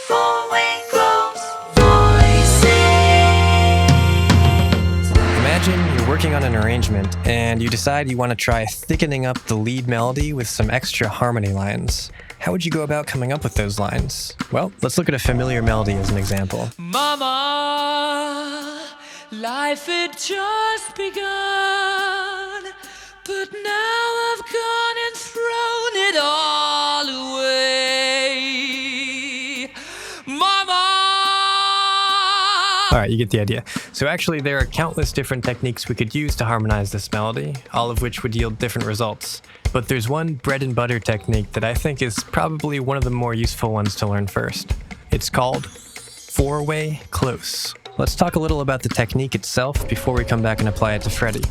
Four-way close voicings. Imagine you're working on an arrangement and you decide you want to try thickening up the lead melody with some extra harmony lines. How would you go about coming up with those lines? Well, let's look at a familiar melody as an example. Mama, life had just begun, but now I've gone and thrown it all away. Mama! Alright, you get the idea. So actually there are countless different techniques we could use to harmonize this melody, all of which would yield different results. But there's one bread and butter technique that I think is probably one of the more useful ones to learn first. It's called four-way close. Let's talk a little about the technique itself before we come back and apply it to Freddie.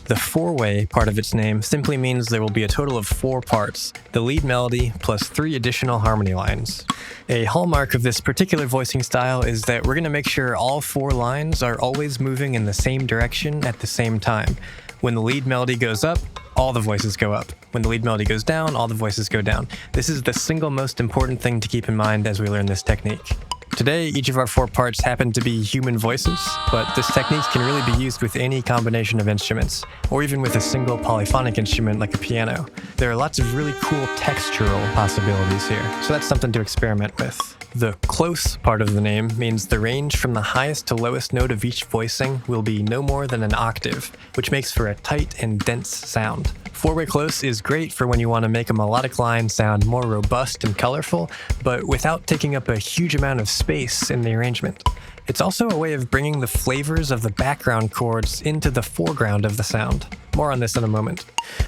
The four-way part of its name simply means there will be a total of 4 parts, the lead melody plus 3 additional harmony lines. A hallmark of this particular voicing style is that we're going to make sure all 4 lines are always moving in the same direction at the same time. When the lead melody goes up, all the voices go up. When the lead melody goes down, all the voices go down. This is the single most important thing to keep in mind as we learn this technique. Today, each of our 4 parts happen to be human voices, but this technique can really be used with any combination of instruments, or even with a single polyphonic instrument like a piano. There are lots of really cool textural possibilities here, so that's something to experiment with. The close part of the name means the range from the highest to lowest note of each voicing will be no more than an octave, which makes for a tight and dense sound. Four-way close is great for when you want to make a melodic line sound more robust and colorful, but without taking up a huge amount of space in the arrangement. It's also a way of bringing the flavors of the background chords into the foreground of the sound. More on this in a moment.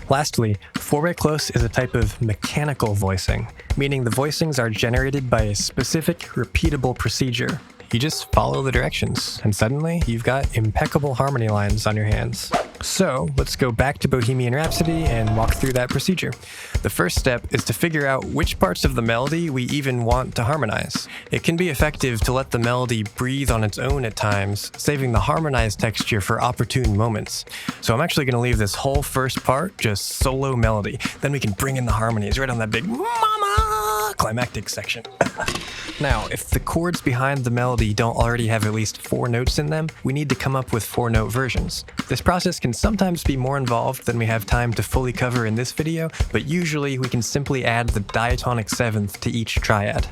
Lastly, four-way close is a type of mechanical voicing, meaning the voicings are generated by a specific, repeatable procedure. You just follow the directions, and suddenly you've got impeccable harmony lines on your hands. So let's go back to Bohemian Rhapsody and walk through that procedure. The first step is to figure out which parts of the melody we even want to harmonize. It can be effective to let the melody breathe on its own at times, saving the harmonized texture for opportune moments. So I'm actually going to leave this whole first part just solo melody. Then we can bring in the harmonies right on that big mama climactic section. Now, if the chords behind the melody don't already have at least 4 notes in them, we need to come up with 4-note versions. This process can sometimes be more involved than we have time to fully cover in this video, but usually we can simply add the diatonic 7th to each triad.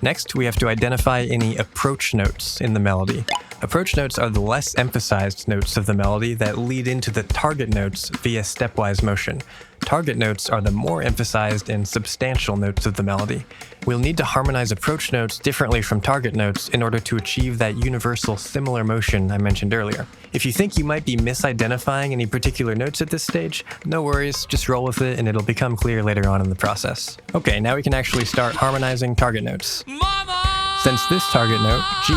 Next, we have to identify any approach notes in the melody. Approach notes are the less emphasized notes of the melody that lead into the target notes via stepwise motion. Target notes are the more emphasized and substantial notes of the melody. We'll need to harmonize approach notes differently from target notes in order to achieve that universal similar motion I mentioned earlier. If you think you might be misidentifying any particular notes at this stage, no worries, just roll with it and it'll become clear later on in the process. Okay, now we can actually start harmonizing target notes. Since this target note, G,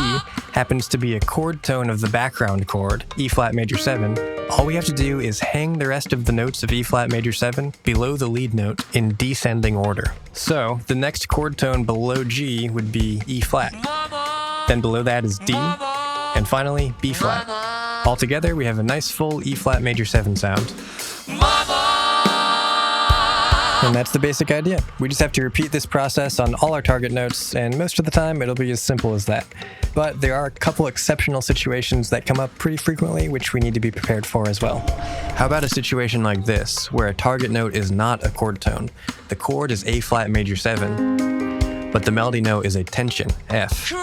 happens to be a chord tone of the background chord, E flat major 7, all we have to do is hang the rest of the notes of E flat major 7 below the lead note in descending order. So, the next chord tone below G would be E flat. Then below that is D, and finally B flat. Altogether, we have a nice full E flat major 7 sound. And that's the basic idea. We just have to repeat this process on all our target notes, and most of the time it'll be as simple as that. But there are a couple exceptional situations that come up pretty frequently, which we need to be prepared for as well. How about a situation like this, where a target note is not a chord tone? The chord is A flat major 7, but the melody note is a tension, F.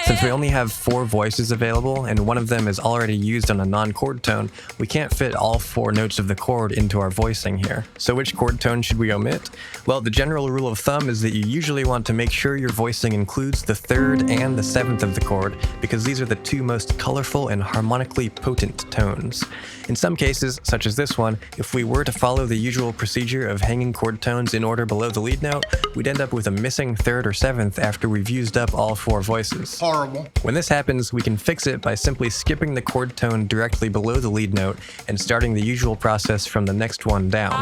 Since we only have 4 voices available, and one of them is already used on a non-chord tone, we can't fit all 4 notes of the chord into our voicing here. So which chord tone should we omit? Well, the general rule of thumb is that you usually want to make sure your voicing includes the 3rd and the 7th of the chord, because these are the 2 most colorful and harmonically potent tones. In some cases, such as this one, if we were to follow the usual procedure of hanging chord tones in order below the lead note, we'd end up with a missing 3rd or 7th after we've used up all 4 voices. Horrible. When this happens, we can fix it by simply skipping the chord tone directly below the lead note and starting the usual process from the next one down.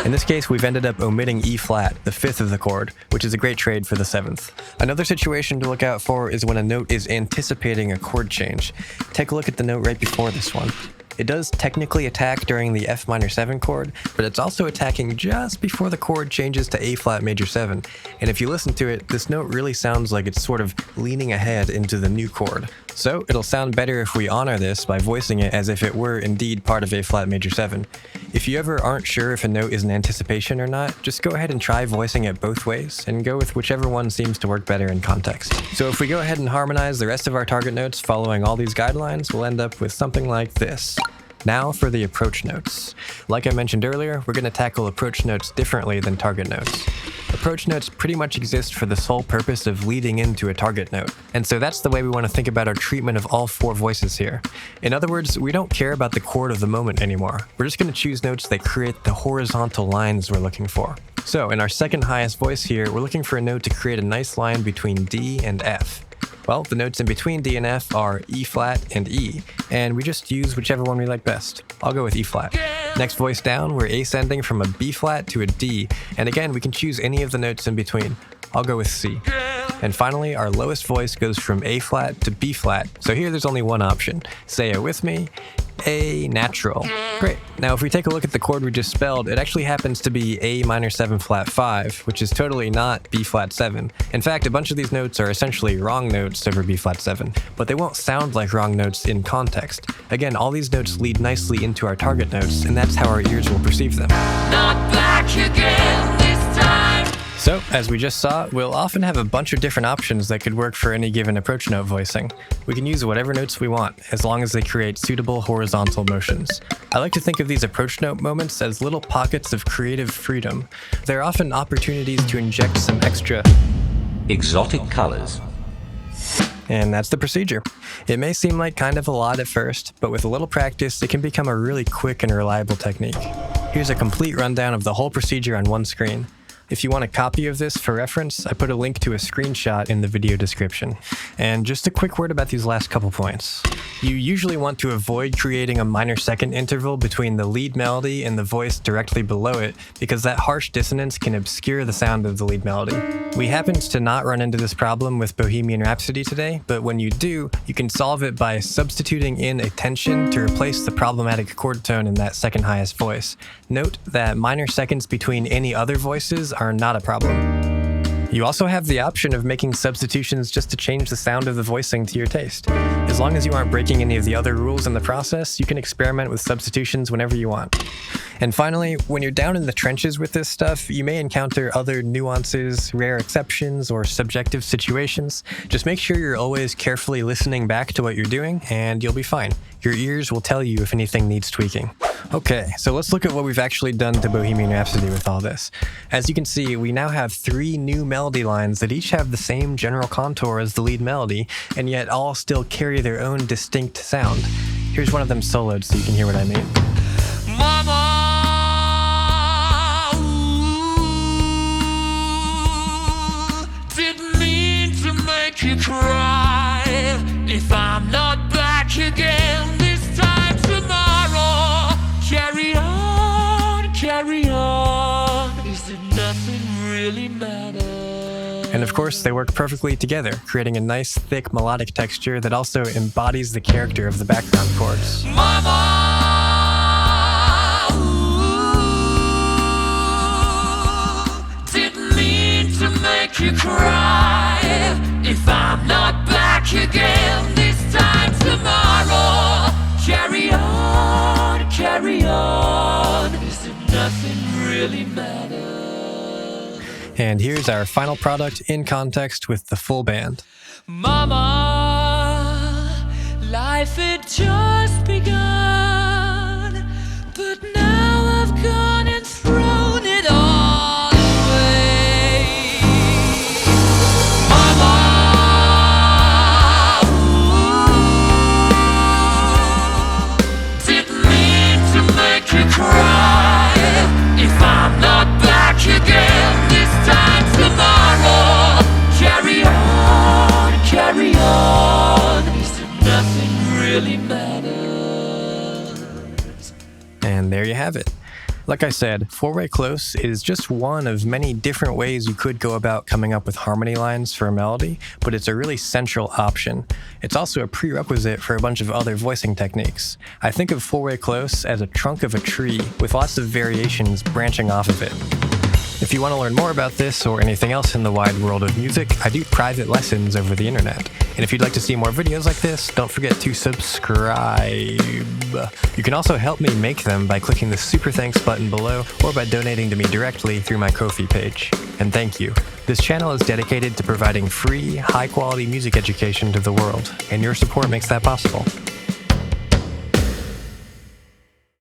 In this case, we've ended up omitting E flat, the 5th of the chord, which is a great trade for the 7th. Another situation to look out for is when a note is anticipating a chord change. Take a look at the note right before this one. It does technically attack during the F minor 7 chord, but it's also attacking just before the chord changes to A flat major 7. And if you listen to it, this note really sounds like it's sort of leaning ahead into the new chord. So it'll sound better if we honor this by voicing it as if it were indeed part of A flat major 7. If you ever aren't sure if a note is an anticipation or not, just go ahead and try voicing it both ways and go with whichever one seems to work better in context. So if we go ahead and harmonize the rest of our target notes following all these guidelines, we'll end up with something like this. Now for the approach notes. Like I mentioned earlier, we're going to tackle approach notes differently than target notes. Approach notes pretty much exist for the sole purpose of leading into a target note. And so that's the way we want to think about our treatment of all 4 voices here. In other words, we don't care about the chord of the moment anymore. We're just going to choose notes that create the horizontal lines we're looking for. So in our second highest voice here, we're looking for a note to create a nice line between D and F. Well, the notes in between D and F are E flat and E, and we just use whichever one we like best. I'll go with E flat. Next voice down, we're ascending from a B flat to a D, and again, we can choose any of the notes in between. I'll go with C. And finally, our lowest voice goes from A flat to B flat, so here there's only one option. Say it with me. A natural. Great. Now if we take a look at the chord we just spelled, it actually happens to be A minor 7 flat 5, which is totally not B flat 7. In fact, a bunch of these notes are essentially wrong notes over B flat 7, but they won't sound like wrong notes in context. Again, all these notes lead nicely into our target notes, and that's how our ears will perceive them. Not back again this time. So, as we just saw, we'll often have a bunch of different options that could work for any given approach note voicing. We can use whatever notes we want, as long as they create suitable horizontal motions. I like to think of these approach note moments as little pockets of creative freedom. They're often opportunities to inject some extra exotic colors. And that's the procedure. It may seem like kind of a lot at first, but with a little practice, it can become a really quick and reliable technique. Here's a complete rundown of the whole procedure on one screen. If you want a copy of this for reference, I put a link to a screenshot in the video description. And just a quick word about these last couple points. You usually want to avoid creating a minor second interval between the lead melody and the voice directly below it, because that harsh dissonance can obscure the sound of the lead melody. We happened to not run into this problem with Bohemian Rhapsody today, but when you do, you can solve it by substituting in a tension to replace the problematic chord tone in that second highest voice. Note that minor seconds between any other voices are not a problem. You also have the option of making substitutions just to change the sound of the voicing to your taste. As long as you aren't breaking any of the other rules in the process, you can experiment with substitutions whenever you want. And finally, when you're down in the trenches with this stuff, you may encounter other nuances, rare exceptions, or subjective situations. Just make sure you're always carefully listening back to what you're doing, and you'll be fine. Your ears will tell you if anything needs tweaking. Okay, so let's look at what we've actually done to Bohemian Rhapsody with all this. As you can see, we now have 3 new melody lines that each have the same general contour as the lead melody, and yet all still carry their own distinct sound. Here's one of them soloed so you can hear what I mean. Mama, ooh, didn't mean to make you cry. If I'm not back again this time tomorrow, carry on. Is it nothing really matter? And of course, they work perfectly together, creating a nice, thick, melodic texture that also embodies the character of the background chords. Mama, ooh, didn't mean to make you cry. If I'm not back again this time tomorrow, carry on. Is it nothing really matter? And here's our final product in context with the full band. Mama, life had just begun, but now I've gone and thrown it all away. Mama, ooh, didn't mean to make you cry. If I'm not back again this time tomorrow, carry on. Is it nothing really matter? Like I said, four-way close is just one of many different ways you could go about coming up with harmony lines for a melody, but it's a really central option. It's also a prerequisite for a bunch of other voicing techniques. I think of four-way close as a trunk of a tree with lots of variations branching off of it. If you want to learn more about this or anything else in the wide world of music, I do private lessons over the internet. And if you'd like to see more videos like this, don't forget to subscribe. You can also help me make them by clicking the super thanks button below or by donating to me directly through my Ko-fi page. And thank you. This channel is dedicated to providing free, high-quality music education to the world, and your support makes that possible.